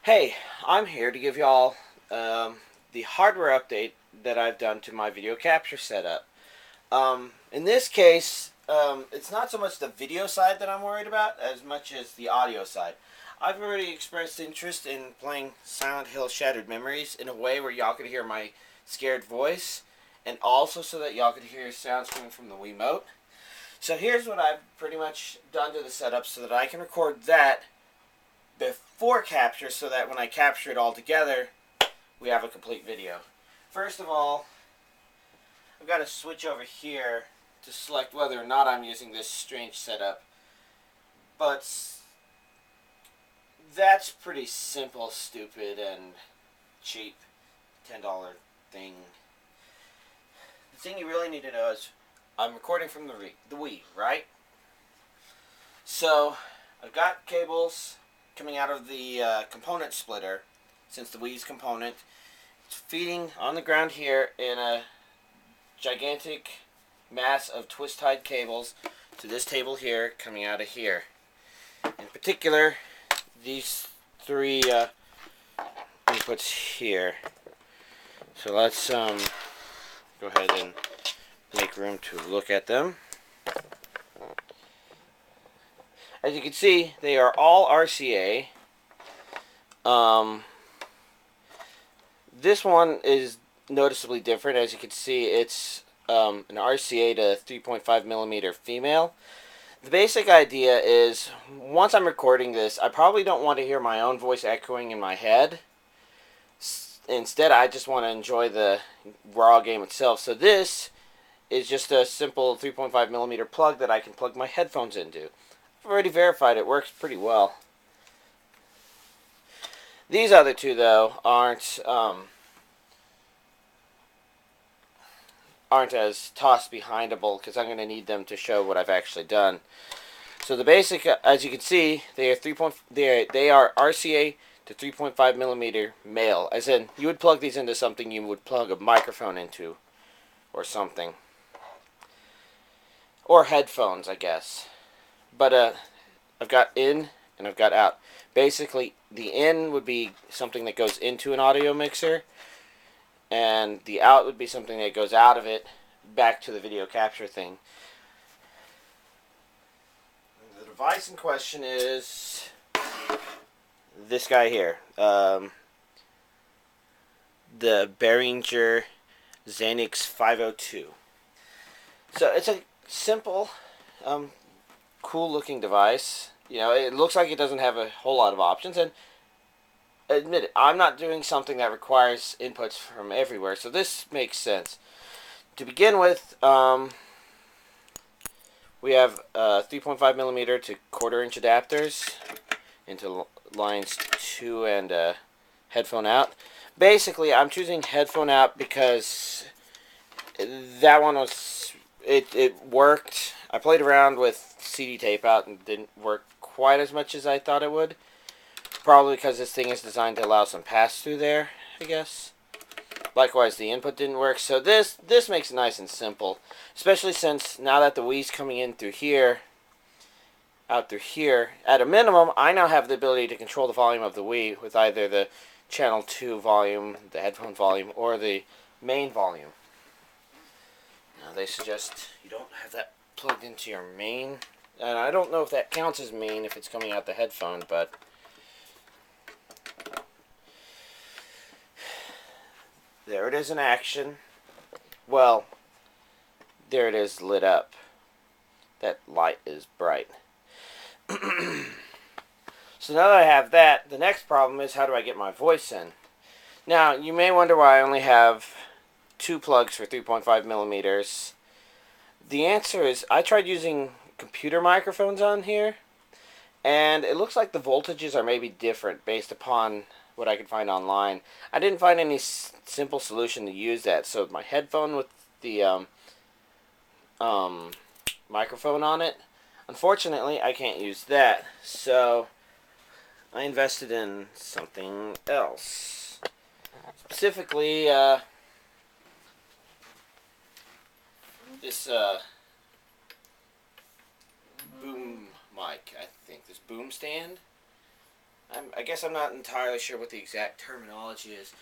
Hey, I'm here to give y'all the hardware update that I've done to my video capture setup. In this case, it's not so much the video side that I'm worried about as much as the audio side. I've already expressed interest in playing Silent Hill Shattered Memories in a way where y'all could hear my scared voice, and also so that y'all could hear sounds coming from the Wiimote. So here's what I've pretty much done to the setup so that I can record that before capture so that when I capture it all together, we have a complete video. First of all, I've got to switch over here to select whether or not I'm using this strange setup. But that's pretty simple, stupid, and cheap. $10 thing. The thing you really need to know is I'm recording from the Wii, right? So I've got cables coming out of the component splitter, since the Wii's component. It's feeding on the ground here in a gigantic mass of twist-tied cables to this table here coming out of here. In particular, these three inputs here. So let's go ahead and make room to look at them. As you can see, they are all RCA. This one is noticeably different. As you can see, it's an RCA to 3.5 millimeter female. The basic idea is, once I'm recording this, I probably don't want to hear my own voice echoing in my head. Instead, I just want to enjoy the raw game itself. So this is just a simple 3.5 millimeter plug that I can plug my headphones into. I've already verified it works pretty well. These other two, though, aren't as toss-behindable because I'm going to need them to show what I've actually done. So the basic, as you can see, they are RCA to 3.5 millimeter male. As in, you would plug these into something you would plug a microphone into, or something, or headphones, I guess. But I've got in and I've got out. Basically, the in would be something that goes into an audio mixer, and the out would be something that goes out of it back to the video capture thing. The device in question is this guy here, the Behringer Xenix 502. So it's a simple, cool looking device. You know, it looks like it doesn't have a whole lot of options, and admit it, I'm not doing something that requires inputs from everywhere, so this makes sense. To begin with, we have 3.5 millimeter to 1/4 inch adapters into lines 2 and headphone out. Basically, I'm choosing headphone out because that one was, it worked. I played around with CD tape out and didn't work quite as much as I thought it would. Probably because this thing is designed to allow some pass-through there, I guess. Likewise, the input didn't work, so this makes it nice and simple. Especially since now that the Wii's coming in through here, out through here, at a minimum, I now have the ability to control the volume of the Wii with either the channel 2 volume, the headphone volume, or the main volume. Now, they suggest you don't have that plugged into your main, and I don't know if that counts as main if it's coming out the headphone, but there it is in action. Well, there it is lit up. That light is bright. So now that I have that, the next problem is how do I get my voice in? Now, you may wonder why I only have 2 plugs for 3.5 millimeters. The answer is I tried using computer microphones on here, and it looks like the voltages are maybe different based upon what I could find online. I didn't find any simple solution to use that, so my headphone with the microphone on it, unfortunately I can't use that, so I invested in something else. Specifically, this boom mic, I think, this boom stand. I guess I'm not entirely sure what the exact terminology is.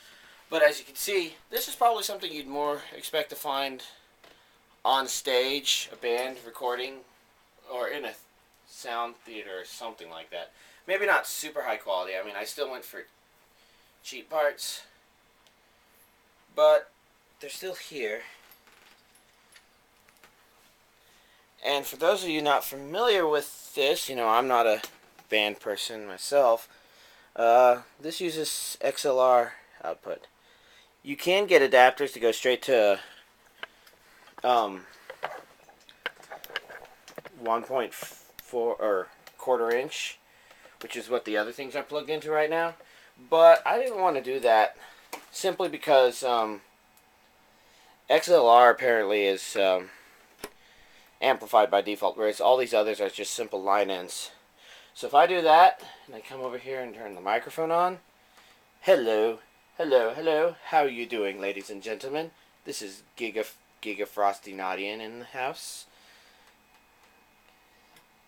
But as you can see, this is probably something you'd more expect to find on stage, a band recording, or in a sound theater or something like that. Maybe not super high quality. I mean, I still went for cheap parts, but they're still here. And for those of you not familiar with this, I'm not a band person myself. This uses XLR output. You can get adapters to go straight to 1.4 or quarter inch, which is what the other things are plugged into right now. But I didn't want to do that simply because XLR apparently is amplified by default, whereas all these others are just simple line ends. So if I do that, and I come over here and turn the microphone on, hello, how are you doing, ladies and gentlemen? This is Giga Frosty Nadian in the house.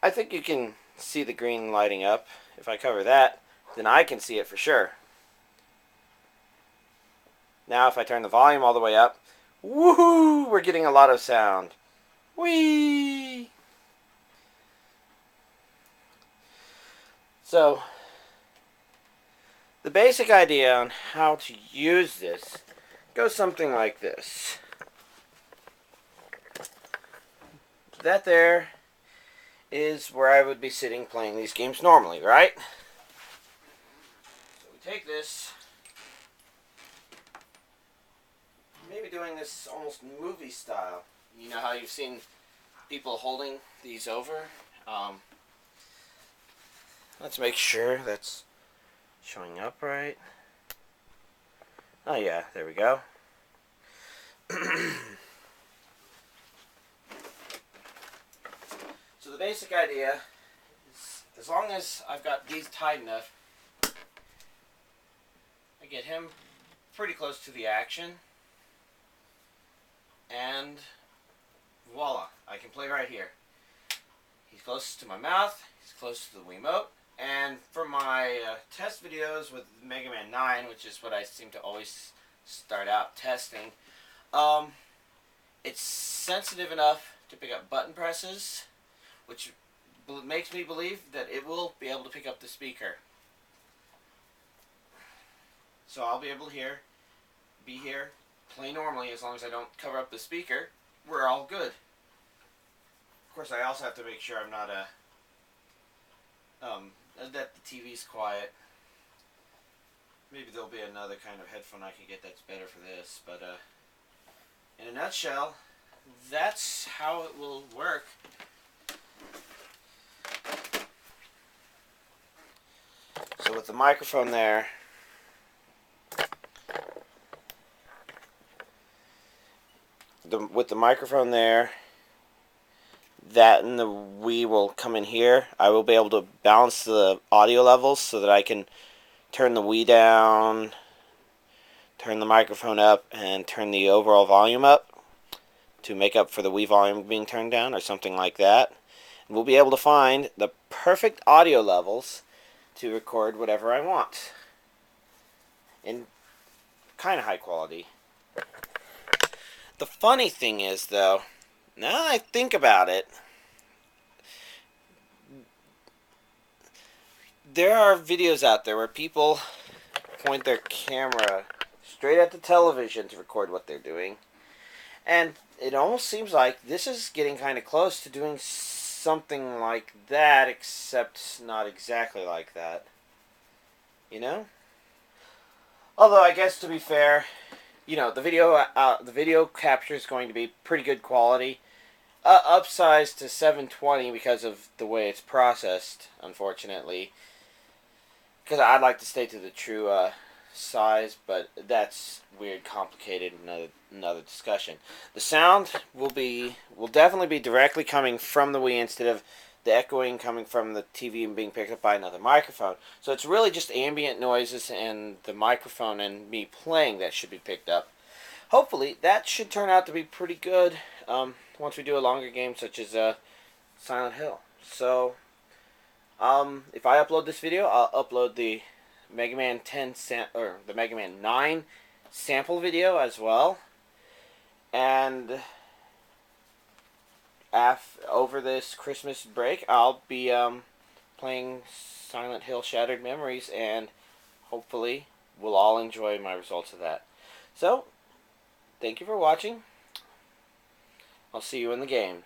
I think you can see the green lighting up. If I cover that, then I can see it for sure. Now if I turn the volume all the way up, woohoo, we're getting a lot of sound. Whee! So, the basic idea on how to use this goes something like this. That there is where I would be sitting playing these games normally, right? So we take this, maybe doing this almost movie style. You know how you've seen people holding these over? Let's make sure that's showing up right. Oh yeah, there we go. So the basic idea is, as long as I've got these tight enough, I get him pretty close to the action, and voila, I can play right here. He's close to my mouth, he's close to the Wiimote, and for my test videos with Mega Man 9, which is what I seem to always start out testing, it's sensitive enough to pick up button presses, which makes me believe that it will be able to pick up the speaker. So I'll be able to be here, play normally, as long as I don't cover up the speaker. We're all good. Of course, I also have to make sure I'm not that the TV's quiet. Maybe there'll be another kind of headphone I can get that's better for this, but in a nutshell, that's how it will work. So with the microphone there, that and the Wii will come in here. I will be able to balance the audio levels so that I can turn the Wii down, turn the microphone up, and turn the overall volume up to make up for the Wii volume being turned down or something like that. And we'll be able to find the perfect audio levels to record whatever I want in kind of high quality. The funny thing is, though, now that I think about it, there are videos out there where people point their camera straight at the television to record what they're doing. And it almost seems like this is getting kind of close to doing something like that, except not exactly like that. You know? Although, I guess to be fair, the video capture is going to be pretty good quality. Upsized to 720 because of the way it's processed, unfortunately. Because I'd like to stay to the true size, but that's weird, complicated, another discussion. The sound will definitely be directly coming from the Wii instead of the echoing coming from the TV and being picked up by another microphone. So it's really just ambient noises and the microphone and me playing that should be picked up. Hopefully, that should turn out to be pretty good once we do a longer game such as Silent Hill. So, If I upload this video, I'll upload the Mega Man 10 or the Mega Man 9 sample video as well. And over this Christmas break, I'll be playing Silent Hill Shattered Memories, and hopefully we'll all enjoy my results of that. So, thank you for watching. I'll see you in the games.